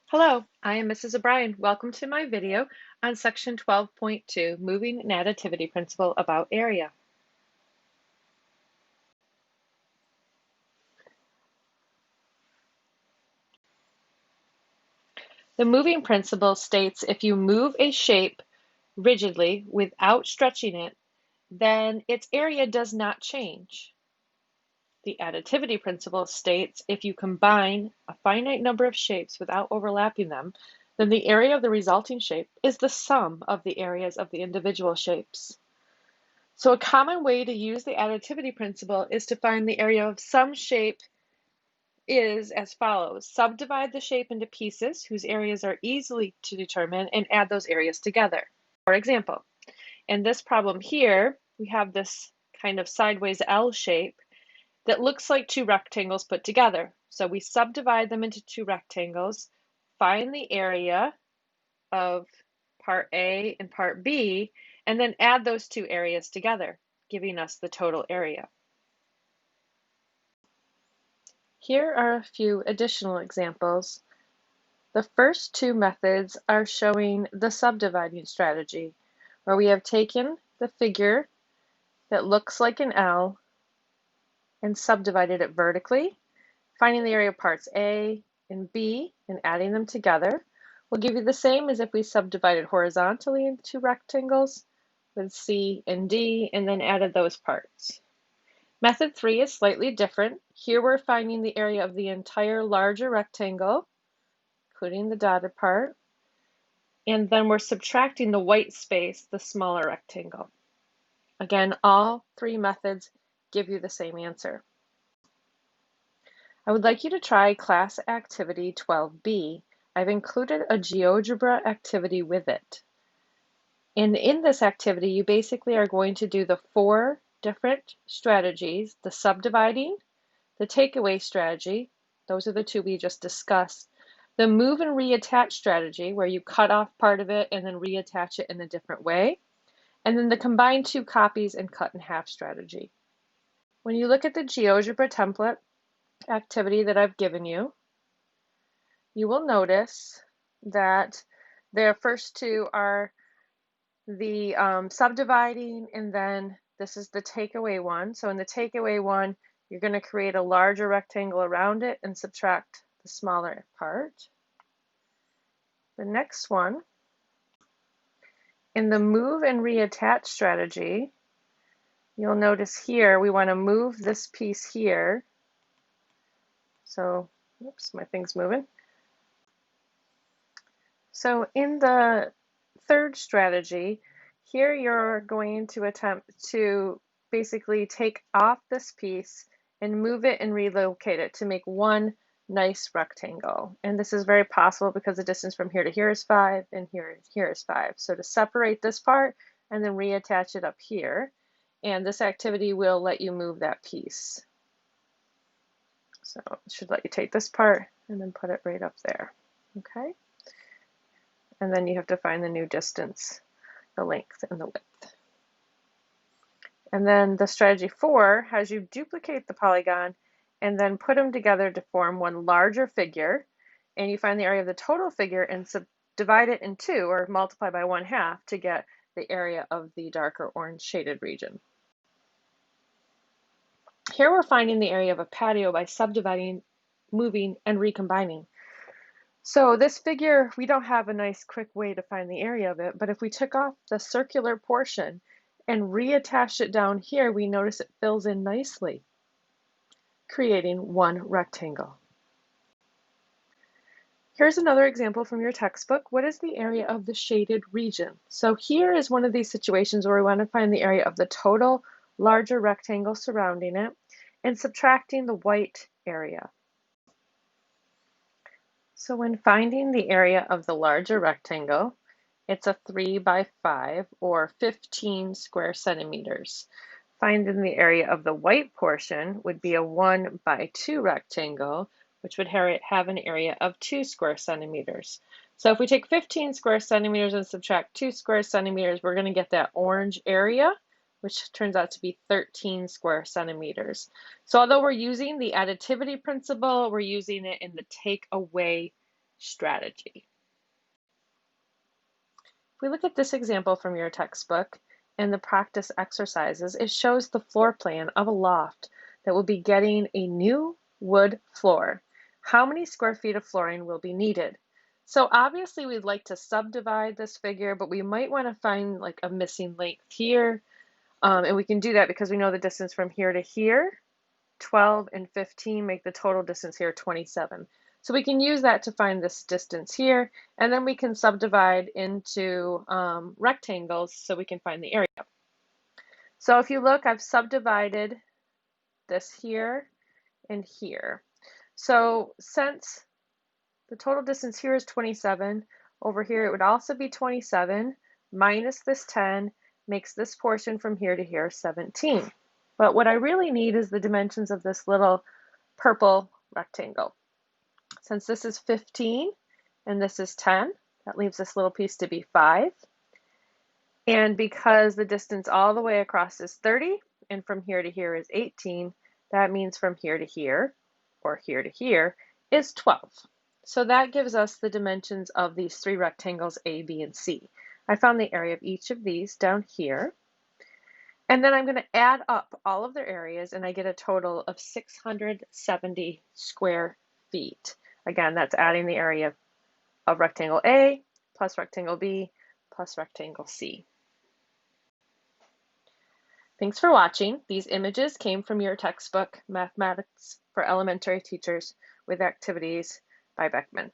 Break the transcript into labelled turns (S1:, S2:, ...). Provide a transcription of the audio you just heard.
S1: Hello, I am Mrs. O'Brien. Welcome to my video on section 12.2, Moving and Additivity Principle about area. The moving principle states if you move a shape rigidly without stretching it, then its area does not change. The additivity principle states if you combine a finite number of shapes without overlapping them, then the area of the resulting shape is the sum of the areas of the individual shapes. So a common way to use the additivity principle is to find the area of some shape is as follows. Subdivide the shape into pieces whose areas are easily to determine and add those areas together. For example, in this problem here, we have this kind of sideways L shape that looks like two rectangles put together. So we subdivide them into two rectangles, find the area of part A and part B, and then add those two areas together, giving us the total area. Here are a few additional examples. The first two methods are showing the subdividing strategy, where we have taken the figure that looks like an L and subdivided it vertically, finding the area of parts A and B and adding them together will give you the same as if we subdivided horizontally into two rectangles with C and D and then added those parts. Method 3 is slightly different. Here we're finding the area of the entire larger rectangle, including the dotted part, and then we're subtracting the white space, the smaller rectangle. Again, all three methods give you the same answer. I would like you to try class activity 12B. I've included a GeoGebra activity with it. And in this activity, you basically are going to do the 4 different strategies, the subdividing, the takeaway strategy, those are the 2 we just discussed, the move and reattach strategy, where you cut off part of it and then reattach it in a different way, and then the combine 2 copies and cut in half strategy. When you look at the GeoGebra template activity that I've given you, you will notice that the first 2 are the subdividing, and then this is the takeaway one. So in the takeaway one, you're going to create a larger rectangle around it and subtract the smaller part. The next one, in the move and reattach strategy, you'll notice here we want to move this piece here. So, oops, my thing's moving. So in the third strategy, here you're going to attempt to basically take off this piece and move it and relocate it to make one nice rectangle. And this is very possible because the distance from here to here is 5 and here is 5. So to separate this part and then reattach it up here, and this activity will let you move that piece. So it should let you take this part and then put it right up there, okay? And then you have to find the new distance, the length and the width. And then the strategy 4 has you duplicate the polygon and then put them together to form one larger figure, and you find the area of the total figure and divide it in 2 or multiply by 1/2 to get the area of the darker orange shaded region. Here we're finding the area of a patio by subdividing, moving, and recombining. So this figure, we don't have a nice quick way to find the area of it, but if we took off the circular portion and reattached it down here, we notice it fills in nicely, creating one rectangle. Here's another example from your textbook. What is the area of the shaded region? So here is one of these situations where we want to find the area of the total larger rectangle surrounding it and subtracting the white area. So when finding the area of the larger rectangle, it's a 3 by 5 or 15 square centimeters. Finding the area of the white portion would be a 1 by 2 rectangle, which would have an area of 2 square centimeters. So if we take 15 square centimeters and subtract 2 square centimeters, we're going to get that orange area, which turns out to be 13 square centimeters. So although we're using the additivity principle, we're using it in the takeaway strategy. If we look at this example from your textbook and the practice exercises, it shows the floor plan of a loft that will be getting a new wood floor. How many square feet of flooring will be needed? So obviously we'd like to subdivide this figure, but we might want to find like a missing length here. And we can do that because we know the distance from here to here, 12 and 15 make the total distance here 27. So we can use that to find this distance here, and then we can subdivide into rectangles so we can find the area. So if you look, I've subdivided this here and here. So since the total distance here is 27, over here it would also be 27 minus this 10 makes this portion from here to here 17. But what I really need is the dimensions of this little purple rectangle. Since this is 15 and this is 10, that leaves this little piece to be 5. And because the distance all the way across is 30 and from here to here is 18, that means from here to here, or here to here, is 12. So that gives us the dimensions of these three rectangles A, B, and C. I found the area of each of these down here. And then I'm going to add up all of their areas and I get a total of 670 square feet. Again, that's adding the area of rectangle A plus rectangle B plus rectangle C. Thanks for watching. These images came from your textbook, Mathematics for Elementary Teachers with Activities by Beckman.